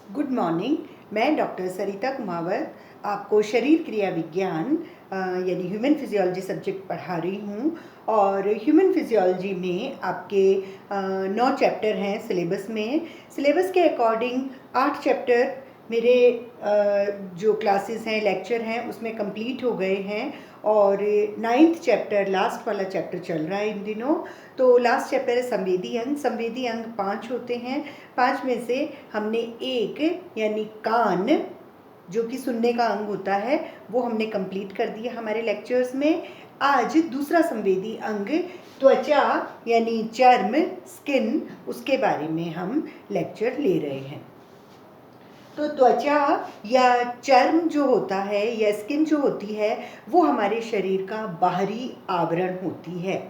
Good morning. मैं doctor सरिता कुमावत आपको शरीर क्रिया विज्ञान यानी ह्यूमन फिजियोलॉजी सब्जेक्ट पढ़ा रही हूँ। और ह्यूमन फिजियोलॉजी में आपके 9 चैप्टर हैं सिलेबस में। सिलेबस के अकॉर्डिंग 8 चैप्टर मेरे जो क्लासेस हैं, लेक्चर हैं, उसमें कंप्लीट हो गए हैं। और 9th चैप्टर, लास्ट वाला चैप्टर चल रहा है इन दिनों। तो लास्ट चैप्टर है संवेदी अंग। संवेदी अंग 5 होते हैं। 5 में से हमने एक यानी कान, जो कि सुनने का अंग होता है, वो हमने कंप्लीट कर दिया हमारे लेक्चर्स में। आज दूसरा संवेदी अंग त्वचा यानी चर्म, स्किन, उसके बारे में हम लेक्चर ले रहे हैं। तो त्वचा या चर्म जो होता है या स्किन जो होती है, वो हमारे शरीर का बाहरी आवरण होती है।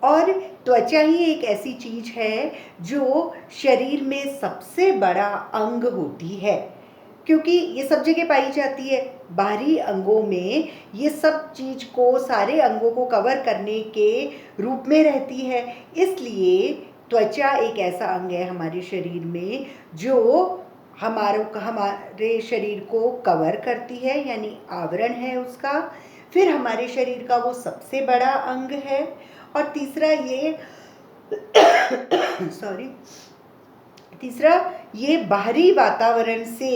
और त्वचा ही एक ऐसी चीज है जो शरीर में सबसे बड़ा अंग होती है, क्योंकि ये सब जगह पाई जाती है। बाहरी अंगों में ये सब चीज को, सारे अंगों को कवर करने के रूप में रहती है। इसलिए त्वचा एक ऐसा अंग है हमारे शरीर में जो हमारे शरीर को कवर करती है, यानी आवरण है उसका। फिर हमारे शरीर का वो सबसे बड़ा अंग है। और तीसरा ये बाहरी वातावरण से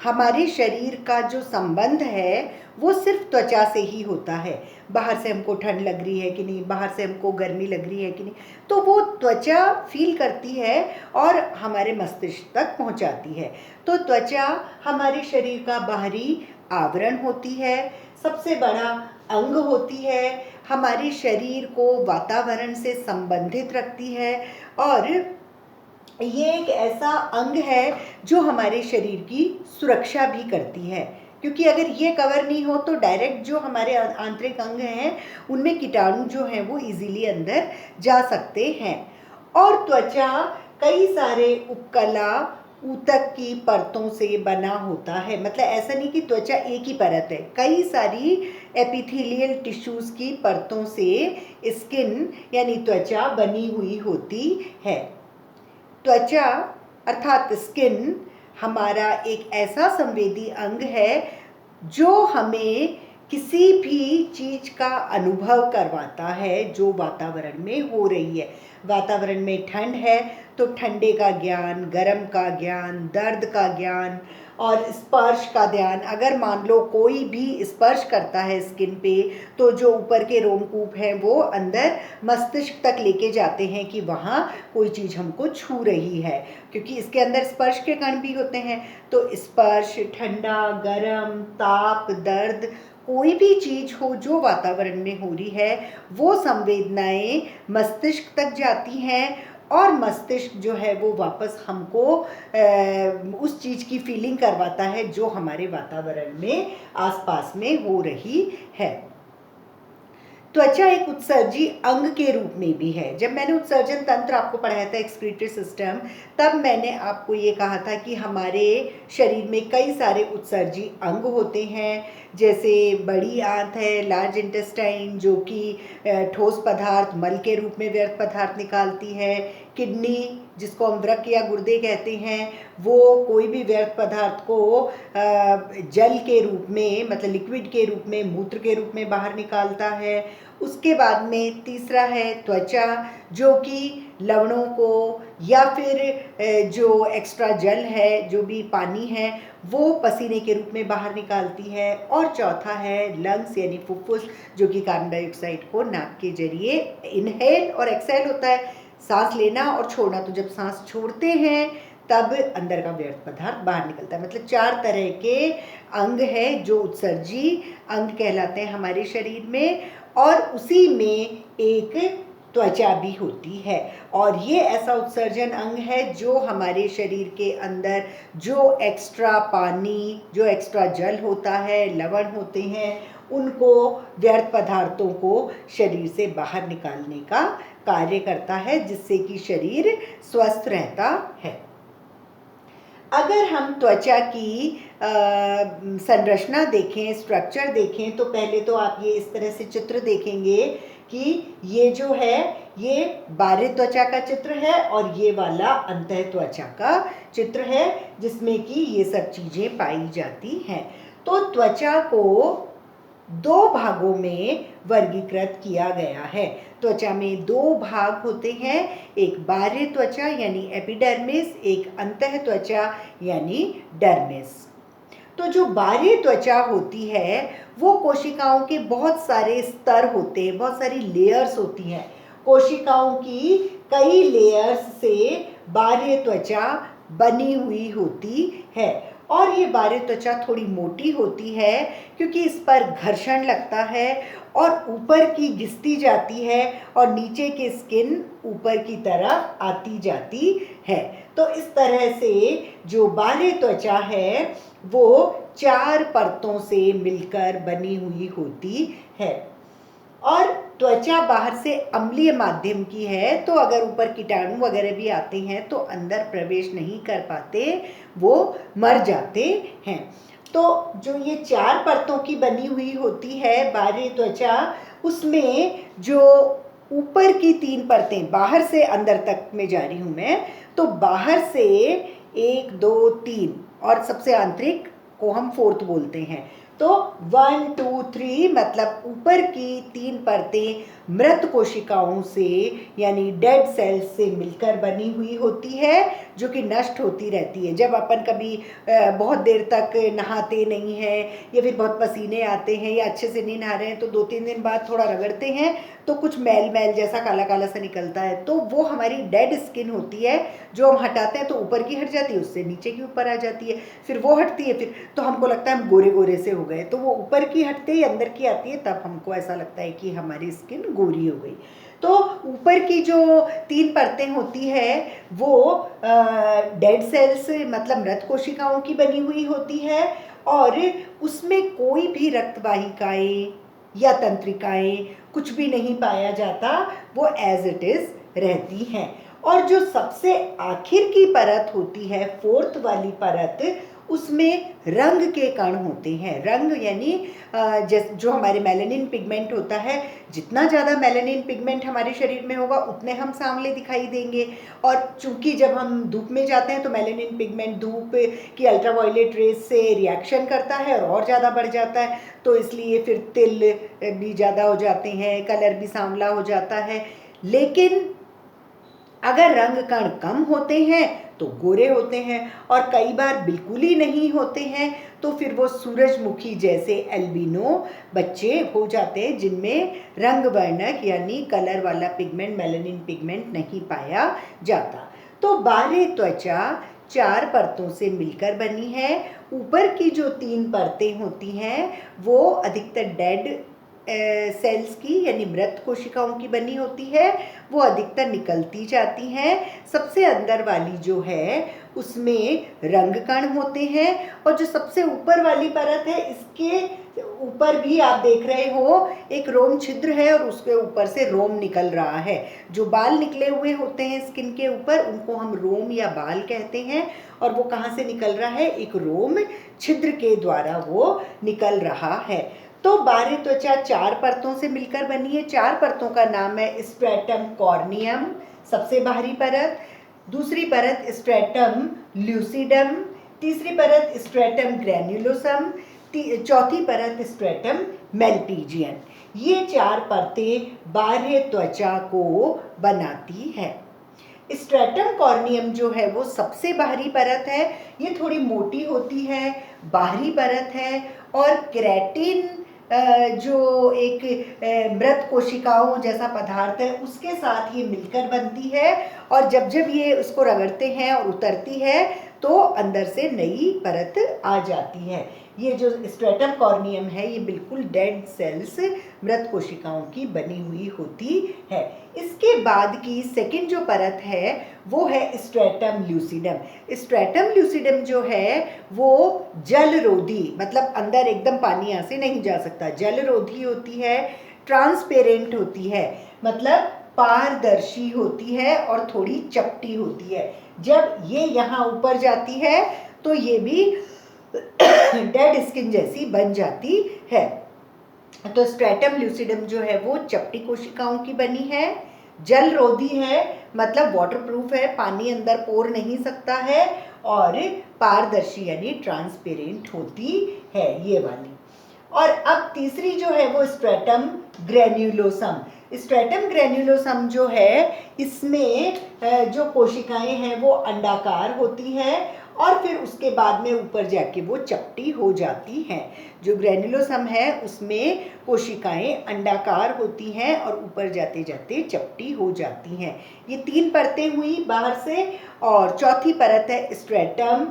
हमारे शरीर का जो संबंध है वो सिर्फ त्वचा से ही होता है। बाहर से हमको ठंड लग रही है कि नहीं, बाहर से हमको गर्मी लग रही है कि नहीं, तो वो त्वचा फील करती है और हमारे मस्तिष्क तक पहुंचाती है। तो त्वचा हमारे शरीर का बाहरी आवरण होती है, सबसे बड़ा अंग होती है, हमारे शरीर को वातावरण से संबंधित रखती है। और ये एक ऐसा अंग है जो हमारे शरीर की सुरक्षा भी करती है, क्योंकि अगर ये कवर नहीं हो तो डायरेक्ट जो हमारे आंतरिक अंग हैं उनमें कीटाणु जो हैं वो इजीली अंदर जा सकते हैं। और त्वचा कई सारे उपकला, ऊतक की परतों से बना होता है। मतलब ऐसा नहीं कि त्वचा एक ही परत है, कई सारी एपिथेलियल टिश्यूज की परतों से स्किन यानी त्वचा बनी हुई होती है। त्वचा अर्थात स्किन हमारा एक ऐसा संवेदी अंग है जो हमें किसी भी चीज का अनुभव करवाता है जो वातावरण में हो रही है। वातावरण में ठंड है तो ठंडे का ज्ञान, गर्म का ज्ञान, दर्द का ज्ञान और स्पर्श का ध्यान। अगर मान लो कोई भी स्पर्श करता है स्किन पे, तो जो ऊपर के रोमकूप हैं वो अंदर मस्तिष्क तक लेके जाते हैं कि वहाँ कोई चीज़ हमको छू रही है, क्योंकि इसके अंदर स्पर्श के कण भी होते हैं। तो स्पर्श, ठंडा, गर्म, ताप, दर्द, कोई भी चीज़ हो जो वातावरण में हो रही है, वो संवेदनाएं मस्तिष्क तक जाती हैं और मस्तिष्क जो है वो वापस हमको उस चीज़ की फीलिंग करवाता है जो हमारे वातावरण में आसपास में हो रही है। त्वचा एक उत्सर्जी अंग के रूप में भी है। जब मैंने उत्सर्जन तंत्र आपको पढ़ाया था, एक्सक्रीटरी सिस्टम, तब मैंने आपको ये कहा था कि हमारे शरीर में कई सारे उत्सर्जी अंग होते हैं, जैसे बड़ी आंत है, लार्ज इंटेस्टाइन, जो कि ठोस पदार्थ, मल के रूप में व्यर्थ पदार्थ निकालती है। किडनी, जिसको हम वृक्क या गुर्दे कहते हैं, वो कोई भी व्यर्थ पदार्थ को जल के रूप में, मतलब लिक्विड के रूप में, मूत्र के रूप में बाहर निकालता है। उसके बाद में तीसरा है त्वचा, जो कि लवणों को या फिर जो एक्स्ट्रा जल है, जो भी पानी है, वो पसीने के रूप में बाहर निकालती है। और चौथा है लंग्स यानी फुफ्फुस, जो कि कार्बन डाइऑक्साइड को नाक के जरिए इनहेल और एक्सहेल होता है, सांस लेना और छोड़ना। तो जब सांस छोड़ते हैं तब अंदर का व्यर्थ पदार्थ बाहर निकलता है। मतलब 4 तरह के अंग है जो उत्सर्जी अंग कहलाते हैं हमारे शरीर में, और उसी में एक त्वचा भी होती है। और ये ऐसा उत्सर्जन अंग है जो हमारे शरीर के अंदर जो एक्स्ट्रा पानी, जो एक्स्ट्रा जल होता है, लवण होते हैं, उनको, व्यर्थ पदार्थों को शरीर से बाहर निकालने का कार्य करता है, जिससे कि शरीर स्वस्थ रहता है। अगर हम त्वचा की संरचना देखें, स्ट्रक्चर देखें, तो पहले तो आप ये इस तरह से चित्र देखेंगे कि ये जो है ये बाह्य त्वचा का चित्र है और ये वाला अंतः त्वचा का चित्र है जिसमें कि ये सब चीज़ें पाई जाती हैं। तो त्वचा को दो भागों में वर्गीकृत किया गया है। त्वचा में दो भाग होते हैं, एक बाह्य त्वचा यानी एपिडर्मिस, एक अंतः त्वचा यानी डर्मिस। तो जो बाह्य त्वचा होती है वो कोशिकाओं के बहुत सारे स्तर होते हैं, बहुत सारी लेयर्स होती हैं। कोशिकाओं की कई लेयर्स से बाह्य त्वचा बनी हुई होती है और ये बाह्य त्वचा थोड़ी मोटी होती है क्योंकि इस पर घर्षण लगता है और ऊपर की घिसती जाती है और नीचे की स्किन ऊपर की तरफ आती जाती है। तो इस तरह से जो बाह्य त्वचा है वो 4 परतों से मिलकर बनी हुई होती है और त्वचा बाहर से अम्लीय माध्यम की है, तो अगर ऊपर कीटाणु वगैरह भी आते हैं तो अंदर प्रवेश नहीं कर पाते, वो मर जाते हैं। तो जो ये 4 परतों की बनी हुई होती है बाह्य त्वचा, उसमें जो ऊपर की 3 परतें, बाहर से अंदर तक में जा रही हूँ मैं, तो बाहर से 1 2 3 और सबसे आंतरिक को हम 4th बोलते हैं। तो 1 2 3 मतलब ऊपर की 3 परतें मृत कोशिकाओं से यानी डेड सेल्स से मिलकर बनी हुई होती है जो कि नष्ट होती रहती है। जब अपन कभी बहुत देर तक नहाते नहीं हैं या फिर बहुत पसीने आते हैं या अच्छे से नहीं नहा रहे हैं तो 2-3 दिन बाद थोड़ा रगड़ते हैं तो कुछ मैल मैल जैसा काला काला सा निकलता है, तो वो हमारी डेड स्किन होती है जो हम हटाते हैं तो ऊपर की हट जाती है, उससे नीचे की ऊपर आ जाती है, फिर वो हटती है, फिर तो हमको लगता है हम गोरे गोरे से हो गए। तो वो ऊपर की हटते ही अंदर की आती है, तब हमको ऐसा लगता है कि हमारी स्किन गोरी हो गई। तो ऊपर की जो 3 परतें होती है वो डेड सेल्स मतलब मृत कोशिकाओं की बनी हुई होती है और उसमें कोई भी रक्त वाहिकाएं या तंत्रिकाएं कुछ भी नहीं पाया जाता, वो एज इट इज रहती हैं। और जो सबसे आखिर की परत होती है 4th वाली परत, उसमें रंग के कण होते हैं। रंग यानी जो हमारे मेलानिन पिगमेंट होता है, जितना ज़्यादा मेलानिन पिगमेंट हमारे शरीर में होगा उतने हम सांवले दिखाई देंगे। और चूंकि जब हम धूप में जाते हैं तो मेलानिन पिगमेंट धूप की अल्ट्रावायलेट रेज से रिएक्शन करता है और ज़्यादा बढ़ जाता है, तो इसलिए फिर तिल भी ज़्यादा हो जाते हैं, कलर भी सांवला हो जाता है। लेकिन अगर रंग कण कम होते हैं तो गोरे होते हैं और कई बार बिल्कुल ही नहीं होते हैं तो फिर वो सूरजमुखी जैसे एल्बिनो बच्चे हो जाते हैं जिनमें रंग वर्णक यानी कलर वाला पिगमेंट मेलानिन पिगमेंट नहीं पाया जाता। तो बाह्य त्वचा 4 परतों से मिलकर बनी है। ऊपर की जो 3 परतें होती हैं वो अधिकतर डेड सेल्स की यानी मृत कोशिकाओं की बनी होती है, वो अधिकतर निकलती जाती हैं। सबसे अंदर वाली जो है उसमें रंग कण होते हैं और जो सबसे ऊपर वाली परत है इसके ऊपर भी आप देख रहे हो एक रोम छिद्र है और उसके ऊपर से रोम निकल रहा है। जो बाल निकले हुए होते हैं स्किन के ऊपर उनको हम रोम या बाल कहते हैं और वो कहाँ से निकल रहा है, एक रोम छिद्र के द्वारा वो निकल रहा है। तो बाह्य त्वचा 4 परतों से मिलकर बनी है। 4 परतों का नाम है स्ट्रेटम कॉर्नियम सबसे बाहरी परत, दूसरी परत स्ट्रेटम ल्यूसिडम, तीसरी परत स्ट्रेटम ग्रैन्युलोसम, चौथी परत स्ट्रेटम मेल्पीजियन। ये 4 परतें बाह्य त्वचा को बनाती है। स्ट्रेटम कॉर्नियम जो है वो सबसे बाहरी परत है, ये थोड़ी मोटी होती है, बाहरी परत है और केराटिन जो एक मृत कोशिकाओं जैसा पदार्थ है उसके साथ ये मिलकर बनती है और जब जब ये उसको रगड़ते हैं और उतरती है तो अंदर से नई परत आ जाती है। ये जो स्ट्रेटम कॉर्नियम है ये बिल्कुल डेड सेल्स मृत कोशिकाओं की बनी हुई होती है। इसके बाद की सेकंड जो परत है वो है स्ट्रेटम ल्यूसिडम। स्ट्रेटम ल्यूसिडम जो है वो जलरोधी, मतलब अंदर एकदम पानी यहाँ से नहीं जा सकता, जलरोधी होती है, ट्रांसपेरेंट होती है, मतलब पारदर्शी होती है और थोड़ी चपटी होती है। जब ये यहाँ ऊपर जाती है तो ये भी डेड स्किन जैसी बन जाती है। तो स्ट्रेटम ल्यूसिडम जो है वो चपटी कोशिकाओं की बनी है। जल रोधी है मतलब वाटरप्रूफ है, पानी अंदर पोर नहीं सकता है, और पारदर्शी यानी ट्रांसपेरेंट होती है ये वाली। और अब तीसरी जो है वो स्ट्रेटम ग्रेन्युलोसम। स्ट्रेटम ग्रेन्युलोसम जो है इसमें जो कोशिकाएं हैं वो अंडाकार होती हैं और फिर उसके बाद में ऊपर जाके वो चपटी हो जाती हैं। जो ग्रेन्युलोसम है उसमें कोशिकाएं अंडाकार होती हैं और ऊपर जाते जाते चपटी हो जाती हैं। ये 3 परतें हुई बाहर से, और चौथी परत है स्ट्रेटम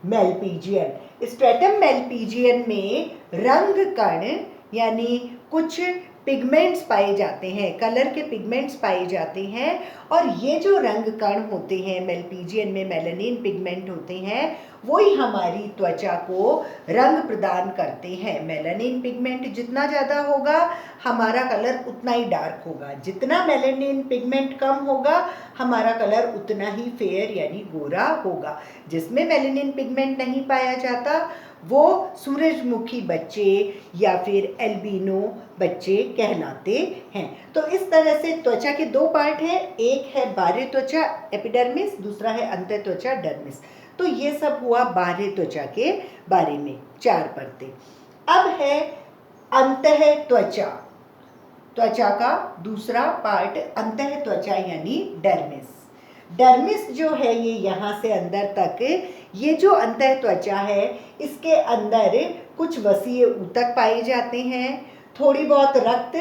मेलपीजियन। स्ट्रेटम मेलपीजियन में रंग कण यानी कुछ पिगमेंट्स पाए जाते हैं, कलर के पिगमेंट्स पाए जाते हैं, और ये जो रंग कण होते हैं मेलपीजियन में मेलानिन पिगमेंट होते हैं वही हमारी त्वचा को रंग प्रदान करते हैं। मेलानिन पिगमेंट जितना ज़्यादा होगा हमारा कलर उतना ही डार्क होगा, जितना मेलानिन पिगमेंट कम होगा हमारा कलर उतना ही फेयर यानी गोरा होगा। जिसमें मेलानिन पिगमेंट नहीं पाया जाता वो सूरजमुखी बच्चे या फिर एल्बिनो बच्चे कहलाते हैं। तो इस तरह से त्वचा के 2 पार्ट हैं, एक है बाह्य त्वचा एपिडर्मिस, दूसरा है अंतः त्वचा डर्मिस। तो ये सब हुआ बाह्य त्वचा के बारे में 4 परतें। अब है अंतः त्वचा, त्वचा का दूसरा पार्ट अंतः त्वचा यानी डर्मिस। डर्मिस जो है ये यहाँ से अंदर तक, ये जो अंतः त्वचा है इसके अंदर कुछ वसीय ऊतक पाए जाते हैं, थोड़ी बहुत रक्त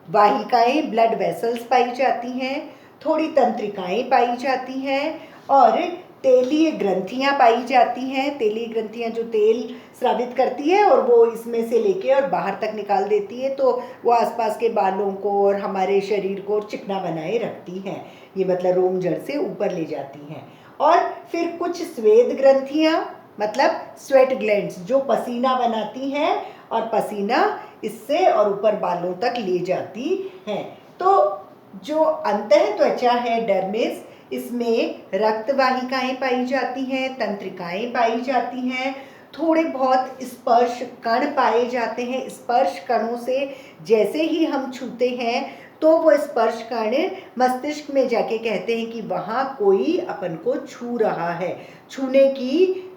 वाहिकाएं ब्लड वेसल्स पाई जाती हैं, थोड़ी तंत्रिकाएं पाई जाती हैं और तेलीय ग्रंथियां पाई जाती हैं। तेलीय ग्रंथियां जो तेल स्रावित करती है और वो इसमें से लेके और बाहर तक निकाल देती है, तो वो आसपास के बालों को और हमारे शरीर को चिकना बनाए रखती हैं। ये मतलब रोम जड़ से ऊपर ले जाती हैं। और फिर कुछ स्वेद ग्रंथियां मतलब स्वेट ग्लैंड्स जो पसीना बनाती हैं और पसीना इससे और ऊपर बालों तक ले जाती हैं। तो जो अंतः त्वचा है डर्मिस, इसमें रक्त वाहिकाएं पाई जाती हैं, तंत्रिकाएं पाई जाती हैं, थोड़े बहुत स्पर्श कण पाए जाते हैं। स्पर्श कणों से जैसे ही हम छूते हैं तो वो स्पर्श कण मस्तिष्क में जाके कहते हैं कि वहाँ कोई अपन को छू रहा है, छूने की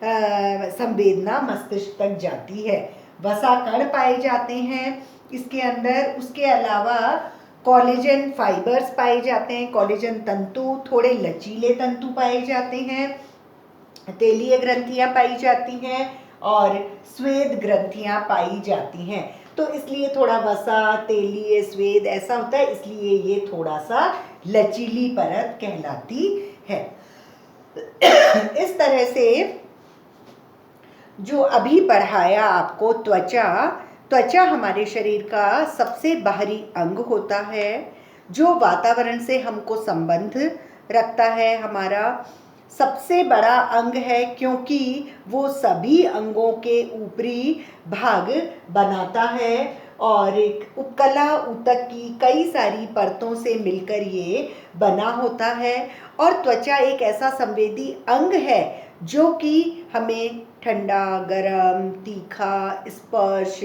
संवेदना मस्तिष्क तक जाती है। वसा कण पाए जाते हैं इसके अंदर। उसके अलावा कोलेजन फाइबर्स पाए जाते हैं, कोलेजन तंतु, थोड़े लचीले तंतु पाए जाते हैं, तेलीय ग्रंथियां पाई जाती हैं और स्वेद ग्रंथियां पाई जाती हैं। तो इसलिए थोड़ा वसा, तेलीय, स्वेद ऐसा होता है, इसलिए ये थोड़ा सा लचीली परत कहलाती है। इस तरह से जो अभी पढ़ाया आपको त्वचा, त्वचा हमारे शरीर का सबसे बाहरी अंग होता है जो वातावरण से हमको संबंध रखता है। हमारा सबसे बड़ा अंग है क्योंकि वो सभी अंगों के ऊपरी भाग बनाता है और एक उपकला ऊतक की कई सारी परतों से मिलकर ये बना होता है। और त्वचा एक ऐसा संवेदी अंग है जो कि हमें ठंडा, गरम, तीखा, स्पर्श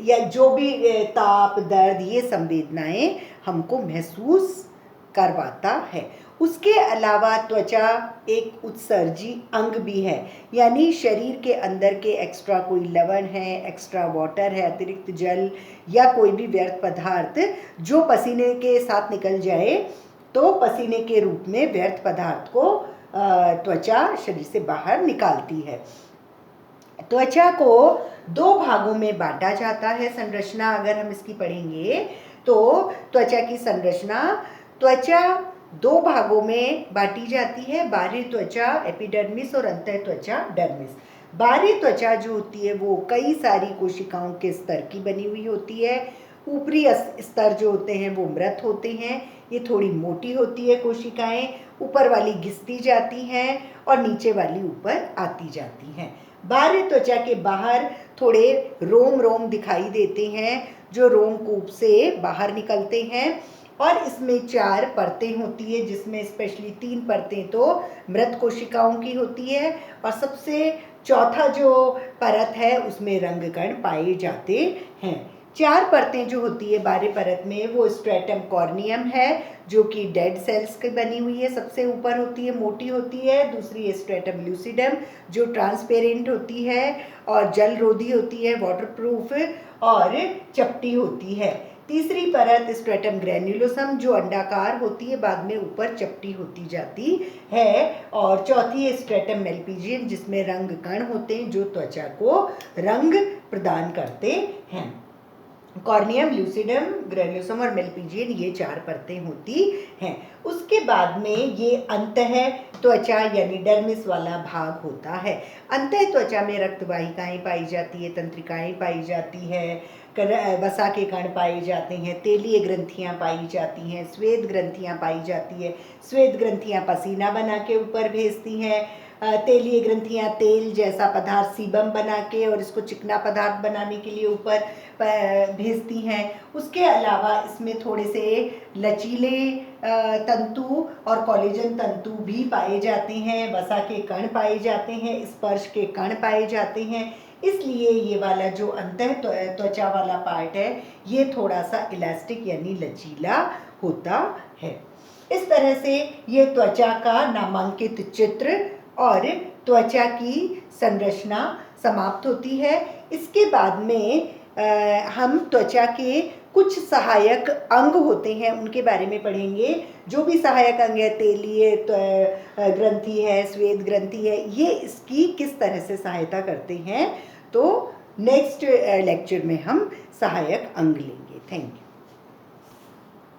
या जो भी ताप, दर्द, ये संवेदनाएं हमको महसूस करवाता है। उसके अलावा त्वचा एक उत्सर्जी अंग भी है, यानी शरीर के अंदर के एक्स्ट्रा कोई लवण है, एक्स्ट्रा वाटर है, अतिरिक्त जल या कोई भी व्यर्थ पदार्थ जो पसीने के साथ निकल जाए तो पसीने के रूप में व्यर्थ पदार्थ को त्वचा शरीर से बाहर निकालती है। त्वचा को 2 भागों में बांटा जाता है। संरचना अगर हम इसकी पढ़ेंगे तो त्वचा की संरचना, त्वचा 2 भागों में बांटी जाती है, बाह्य त्वचा एपिडर्मिस और अंतः त्वचा डर्मिस। बाह्य त्वचा जो होती है वो कई सारी कोशिकाओं के स्तर की बनी हुई होती है। ऊपरी स्तर जो होते हैं वो मृत होते हैं, ये थोड़ी मोटी होती है कोशिकाएं, ऊपर वाली घिसती जाती हैं और नीचे वाली ऊपर आती जाती हैं। बाह्य त्वचा के बाहर थोड़े रोम दिखाई देते हैं जो रोमकूप से बाहर निकलते हैं और इसमें 4 परतें होती है जिसमें स्पेशली 3 परतें तो मृत कोशिकाओं की होती है और सबसे चौथा जो परत है उसमें रंग कण पाए जाते हैं। 4 परतें जो होती है बाहरी परत में, वो स्ट्रेटम कॉर्नियम है जो कि डेड सेल्स की बनी हुई है, सबसे ऊपर होती है, मोटी होती है। दूसरी है स्ट्रेटम ल्यूसिडम जो ट्रांसपेरेंट होती है और जल रोधी होती है, वाटरप्रूफ और चपटी होती है। तीसरी परत स्ट्रेटम ग्रैन्युलोसम जो अंडाकार होती है, बाद में ऊपर चपटी होती जाती है। और चौथी है स्ट्रेटम मेलपीजियन जिसमें रंग कण होते हैं जो त्वचा को रंग प्रदान करते हैं। कॉर्नियम, ल्यूसिडम, ग्रैन्युलोसम और मेलपीजियन ये 4 परतें होती हैं। उसके बाद में ये अंतः त्वचा यानी डर्मिस वाला भाग होता है। अंतः त्वचा में रक्त वाहिकाएं पाई जाती है, तंत्रिकाएं पाई जाती है, वसा के कण पाए जाते हैं, तेलीय ग्रंथियां पाई जाती हैं, श्वेत ग्रंथियां पाई जाती है। श्वेत ग्रंथियां पसीना बना के ऊपर भेजती हैं। तेलीय ग्रंथियां तेल जैसा पदार्थ सीबम बना के और इसको चिकना पदार्थ बनाने के लिए ऊपर भेजती हैं। उसके अलावा इसमें थोड़े से लचीले तंतु और कोलेजन तंतु भी पाए जाते हैं, वसा के कण पाए जाते हैं, स्पर्श के कण पाए जाते हैं। इसलिए ये वाला जो अंतः त्वचा वाला पार्ट है ये थोड़ा सा इलास्टिक यानी लचीला होता है। इस तरह से ये त्वचा का नामांकित चित्र और त्वचा की संरचना समाप्त होती है। इसके बाद में हम त्वचा के कुछ सहायक अंग होते हैं उनके बारे में पढ़ेंगे। जो भी सहायक अंग है, तेलीय ग्रंथि है, श्वेत ग्रंथि है, ये इसकी किस तरह से सहायता करते हैं। तो नेक्स्ट लेक्चर में हम सहायक अंग लेंगे। Thank you.